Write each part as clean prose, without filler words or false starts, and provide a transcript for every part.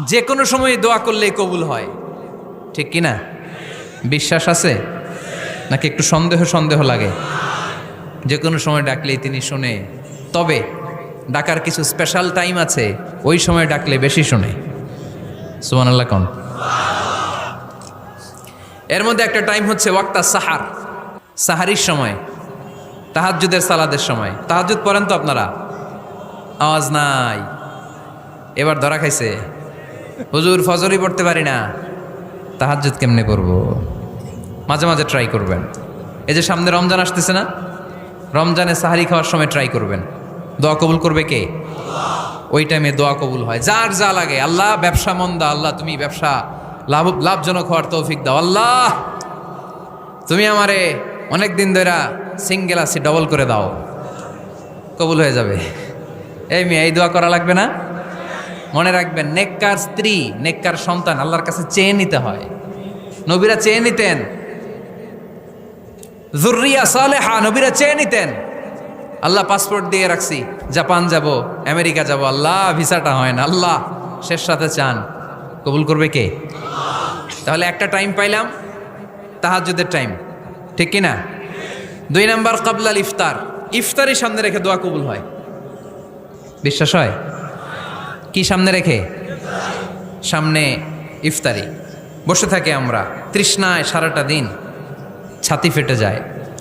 যে কোনো সময় দোয়া করলেই কবুল হয়, ঠিক কিনা? বিশ্বাস আছে নাকি একটু সন্দেহ সন্দেহ লাগে? যে কোনো সময় ডাকলেই তিনি শুনে, তবে ডাকার কিছু স্পেশাল টাইম আছে, ওই সময় ডাকলে বেশি শুনে। সুবহানাল্লাহ কোন? এর মধ্যে একটা টাইম হচ্ছে ওয়াক্তা সাহার, সাহারির সময়, তাহাজ্জুদের সালাদের সময়। তাহাজ্জুদ পড়েন তো আপনারা? আওয়াজ নাই, এবার ধরা খাইছে। হুজুর ফজরই পড়তে পারি না, তাহাজ্জুদ কেমনে করব? মাঝে মাঝে ট্রাই করবেন। এই যে সামনে রমজান আসতেছে না, রমজানে সাহারি খাওয়ার সময় ট্রাই করবেন। দোয়া কবুল করবে কে? ওই টাইমে দোয়া কবুল হয়। যার যা লাগে, আল্লাহ ব্যবসা মন্দা, আল্লাহ তুমি ব্যবসা লাভজনক হওয়ার তৌফিক দাও, আল্লাহ তুমি আমারে অনেক দিন ধরে সিঙ্গেল আছি, ডবল করে দাও, কবুল হয়ে যাবে। এই মেয়ে, এই দোয়া করা লাগবে না? মনে রাখবেন, নেককার স্ত্রী, নেককার সন্তান আল্লাহর কাছে চেয়ে নিতে হয়। নবীরা চেয়ে নিতেন, যুররিয়া সালেহা নবীরা চেয়ে নিতেন। আল্লাহ পাসপোর্ট দিয়ে রাখছি, জাপান যাব, আমেরিকা যাব, আল্লাহ ভিসাটা হয় না, আল্লাহ শেষ সাথে চান, কবুল করবে কে? তাহলে একটা টাইম পাইলাম, তাহাজ্জুদের টাইম, ঠিক কিনা? 2 নাম্বার কাবলাল ইফতার, ইফতারি সামনে রেখে দোয়া কবুল হয়। বিশ্বাস হয়? কি সামনে রেখে? সামনে ইফতারি। বসে থাকে আমরা তৃষ্ণায় সারাটা দিন, ছাতি ফেটে যায়,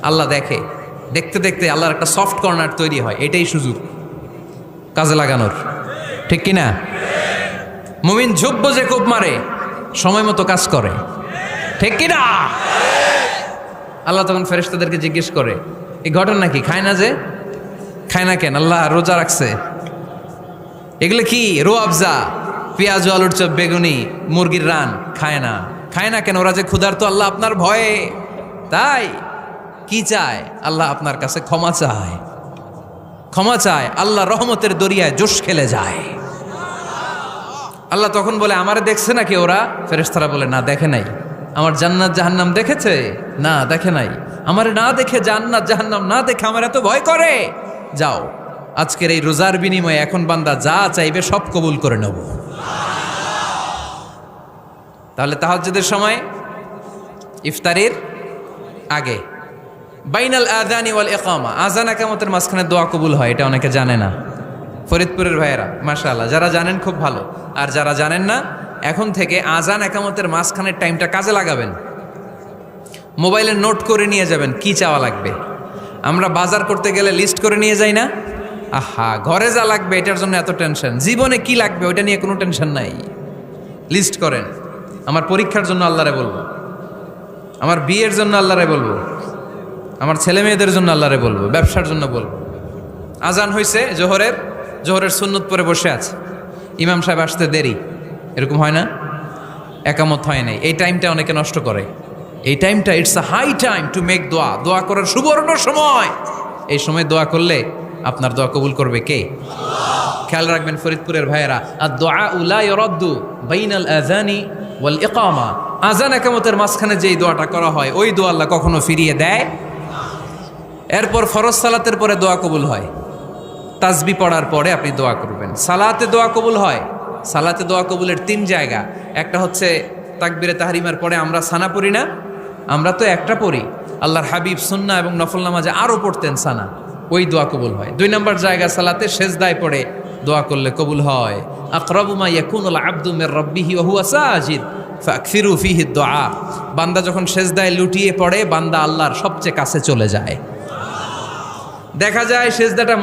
আল্লাহ দেখে, দেখতে দেখতে আল্লাহর একটা সফট কর্নার তৈরি হয়। এটাই সুযোগ কাজে লাগানোর, ঠিক কিনা? মুমিন ঝোপ বোঝে কোপ মারে, সময় মতো কাজ করে, ঠিক কিনা? আল্লাহ তখন ফেরেশতাদেরকে জিজ্ঞেস করে, এই ঘটনা কি? খায় না যে? খায় না কেন? আল্লাহ রোজা রাখছে। এগুলো কি? রোয়াবজা, পেঁয়াজ আলুর চপ, বেগুনি, মুরগির রান খায় না। খায় না কেন? ওরা যে ক্ষুধার্ত, আল্লাহ আপনার ভয়ে। তাই কি চায়? আল্লাহ আপনার কাছে ক্ষমা চায়, ক্ষমা চায়। আল্লাহ রহমতের দরিয়ায় জোশ খেলে যায়। আল্লাহ তখন বলে, আমারে দেখছে নাকি ওরা? ফেরেশতারা বলে, না দেখে নাই। আমার জান্নাত জাহান্নাম দেখেছে? না দেখে নাই। আমারে না দেখে, জান্নাত জাহান্নাম না দেখে আমার এত ভয় করে? যাও, আজকের এই রোজার বিনিময়ে এখন বান্দা যা চাইবে সব কবুল করে নেব। তাহলে তাহাজ্জুদের সময়, ইফতারির আগে, বাইনাল আযানি ওয়াল ইকামা, আযান ইকামতের মাঝখানে দোয়া কবুল হয়। এটা অনেকে জানে না। ফরিদপুরের ভাইয়েরা মাশাআল্লাহ, যারা জানেন খুব ভালো, আর যারা জানেন না, এখন থেকে আযান ইকামতের মাঝখানের টাইমটা কাজে লাগাবেন। মোবাইলে নোট করে নিয়ে যাবেন কি চাওয়া লাগবে। আমরা বাজার করতে গেলে লিস্ট করে নিয়ে যাই না? আহা, ঘরে যা লাগবে এটার জন্য এত টেনশন, জীবনে কি লাগবে ওইটা নিয়ে কোনো টেনশন নাই। লিস্ট করেন। আমার পরীক্ষার জন্য আল্লাহরে বলবো, আমার বিয়ের জন্য আল্লাহরে বলবো, আমার ছেলে মেয়েদের জন্য আল্লাহরে বলবো, ব্যবসার জন্য বলবো। আজান হয়েছে জোহরের সুন্নত পরে বসে আছে, ইমাম সাহেব আসতে দেরি, এরকম হয় না? একামত হয় নাই, এই টাইমটা অনেকে নষ্ট করে। এই টাইমটা it's a high time to make দোয়া, দোয়া করার সুবর্ণ সময়। এই সময় দোয়া করলে আপনার দোয়া কবুল করবে কে? খেয়াল রাখবেন ফরিদপুরের ভাইয়েরা, আর দোয়া লা ইউরাদ্দু বাইনাল আযানি ওয়াল ইকামা, আযান ইকামতের মাঝখানে যেই দোয়াটা করা হয় ওই দোয়া আল্লাহ কখনো ফিরিয়ে দেয়। এরপর ফরজ সালাতের পরে দোয়া কবুল হয়। তাসবি পড়ার পরে আপনি দোয়া করবেন। সালাতে দোয়া কবুল হয়। সালাতে দোয়া কবুলের 3 জায়গা। একটা হচ্ছে তাকবীরে তাহরিমার পরে আমরা সানা পড়ি না, আমরা তো একটা পড়ি। আল্লাহর হাবিব সুন্নাহ এবং নফল নামাজে আরও পড়তেন সানা, ওই দোয়া কবুল হয়। 2 নম্বর জায়গা সালাতে সেজদায় পড়ে দোয়া করলে কবুল হয়। আকরাবু মা ইয়াকুনুল আবদু মির রাব্বিহি ওয়া হুয়া সাজিদ ফাকসিরু ফিহি দুআ, বান্দা যখন সেজদায় লুটিয়ে পড়ে বান্দা আল্লাহর সবচেয়ে কাছে চলে যায়। দেখা যায় সেজদাটা